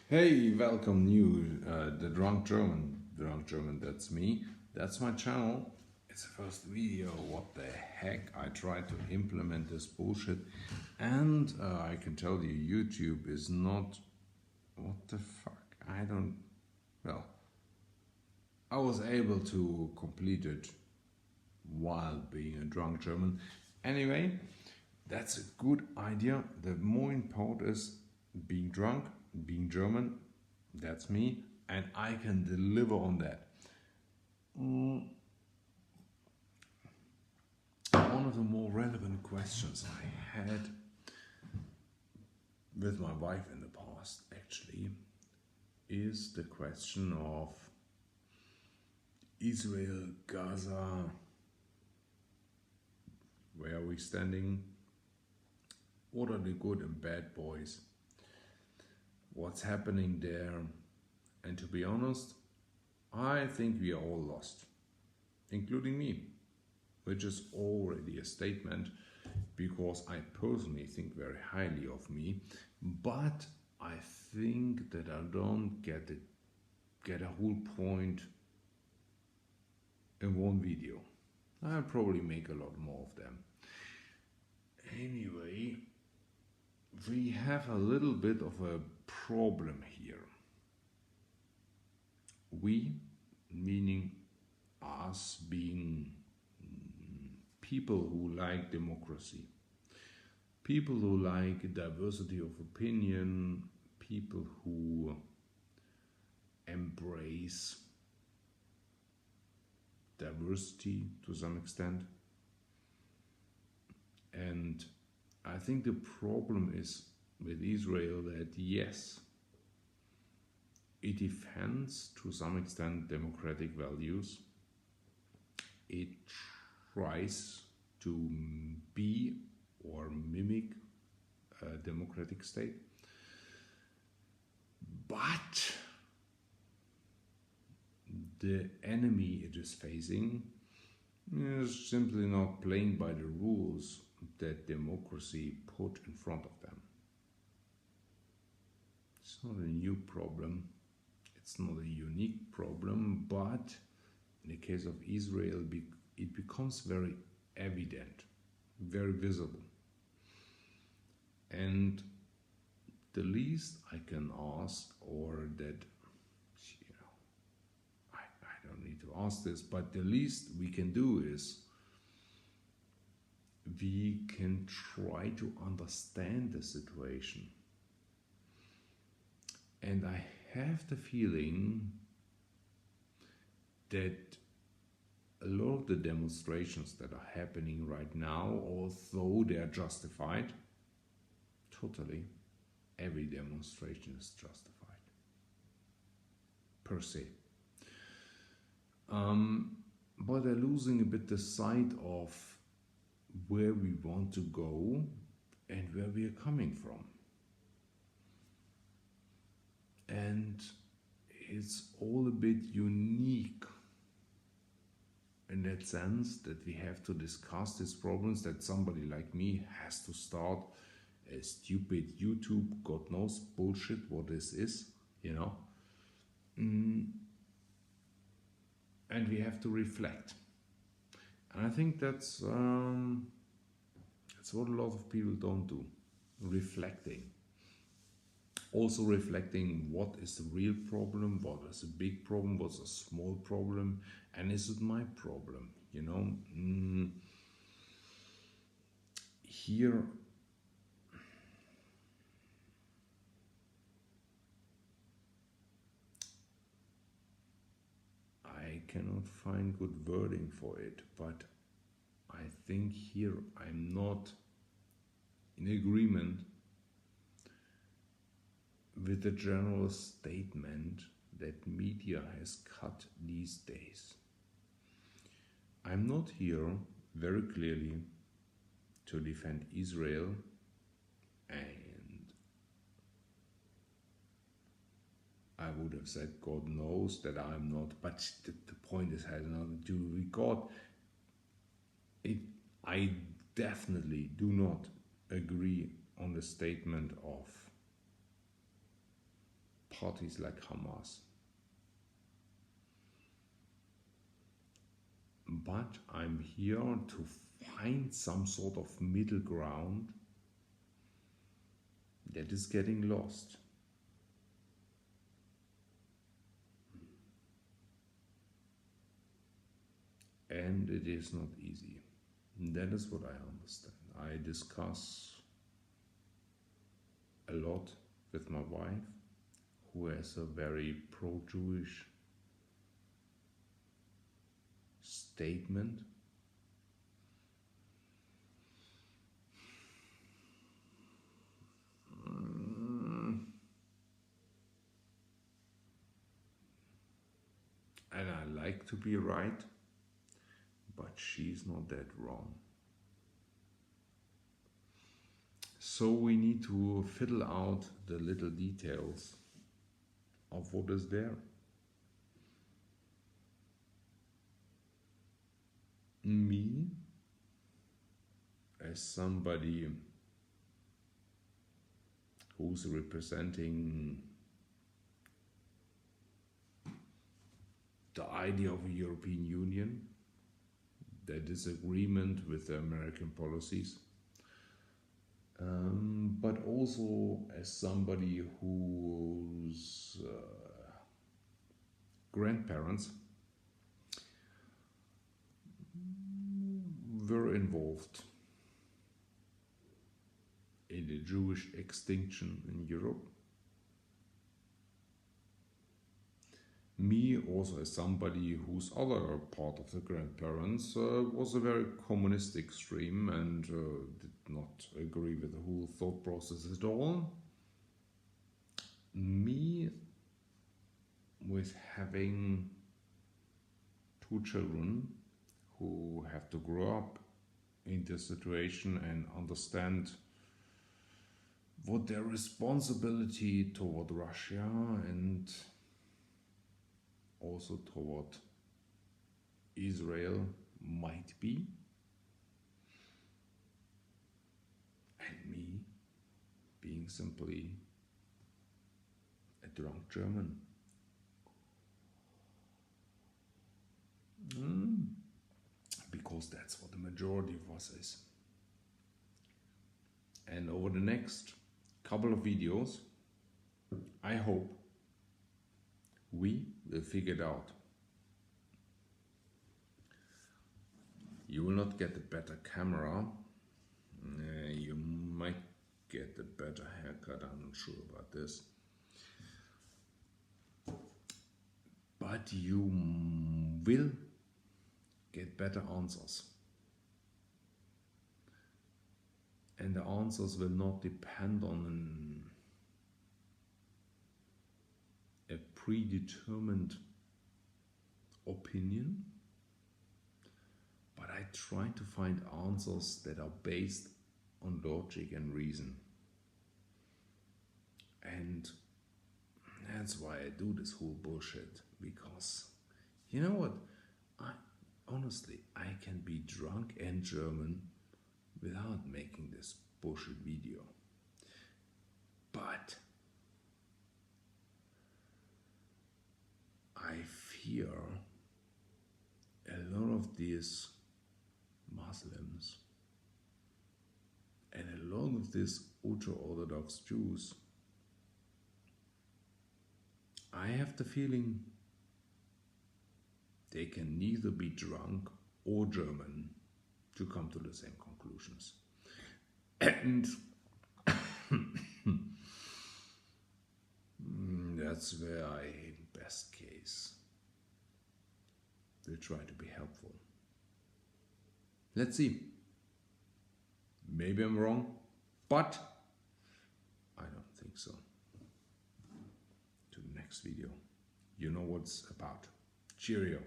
Hey, welcome new, the Drunk German. Drunk German, that's me. That's my channel. It's the first video. What the heck? I tried to implement this bullshit. And I can tell you, YouTube is not. What the fuck? I don't. Well, I was able to complete it while being a drunk German. Anyway, that's a good idea. The more important is being drunk, being German. That's me, and I can deliver on that. One of the more relevant questions I had with my wife in the past actually is the question of Israel, Gaza, where are we standing? What are the good and bad boys? What's happening there? And to be honest, I think we are all lost, including me, which is already a statement because I personally think very highly of me, but I think that I don't get a whole point in one video. I'll probably make a lot more of them. Anyway, we have a little bit of a problem here. We, meaning us being people who like democracy, people who like diversity of opinion, people who embrace diversity to some extent. And I think the problem is with Israel that yes, it defends to some extent democratic values. It tries to be or mimic a democratic state. But the enemy it is facing is simply not playing by the rules that democracy put in front of them. It's not a new problem, it's not a unique problem, but in the case of Israel, it becomes very evident, very visible. And the least I can ask, or that, I don't need to ask this, but the least we can do is we can try to understand the situation. And I have the feeling that a lot of the demonstrations that are happening right now, although they are justified, totally, every demonstration is justified, per se. But they're losing a bit the sight of where we want to go and where we are coming from. And it's all a bit unique in that sense that we have to discuss these problems, that somebody like me has to start a stupid YouTube, God knows, bullshit, what this is, and we have to reflect. And I think that's what a lot of people don't do, reflecting. Also reflecting what is the real problem, what is a big problem, what's a small problem, and is it my problem, Here, I cannot find good wording for it, but I think here I'm not in agreement with the general statement that media has cut these days. I'm not here very clearly to defend Israel, and I would have said God knows that I'm not, but the point is has nothing to do with God. I definitely do not agree on the statement of parties like Hamas. But I'm here to find some sort of middle ground that is getting lost. And it is not easy. That is what I understand. I discuss a lot with my wife, who has a very pro-Jewish statement. And I like to be right, but she's not that wrong. So we need to fiddle out the little details of what is there. Me, as somebody who's representing the idea of a European Union, the disagreement with the American policies, but also as somebody whose grandparents were involved in the Jewish extinction in Europe. Me also as somebody whose other part of the grandparents was a very communistic stream and did not agree with the whole thought process at all. Me with having 2 children who have to grow up in this situation and understand what their responsibility toward Russia and also toward Israel might be, and me being simply a drunk German. Because that's what the majority of us is. And over the next couple of videos, I hope we will figure it out. You will not get a better camera. You might get a better haircut, I'm not sure about this. But you will get better answers. And the answers will not depend on a predetermined opinion, but I try to find answers that are based on logic and reason. And that's why I do this whole bullshit, because you know what? Honestly, I can be drunk and German without making this bullshit video. But I fear a lot of these Muslims and a lot of these ultra-Orthodox Jews, I have the feeling they can neither be drunk or German to come to the same conclusions. And that's where I, best case, will try to be helpful. Let's see. Maybe I'm wrong, but I don't think so. To the next video. You know what's about. Cheerio.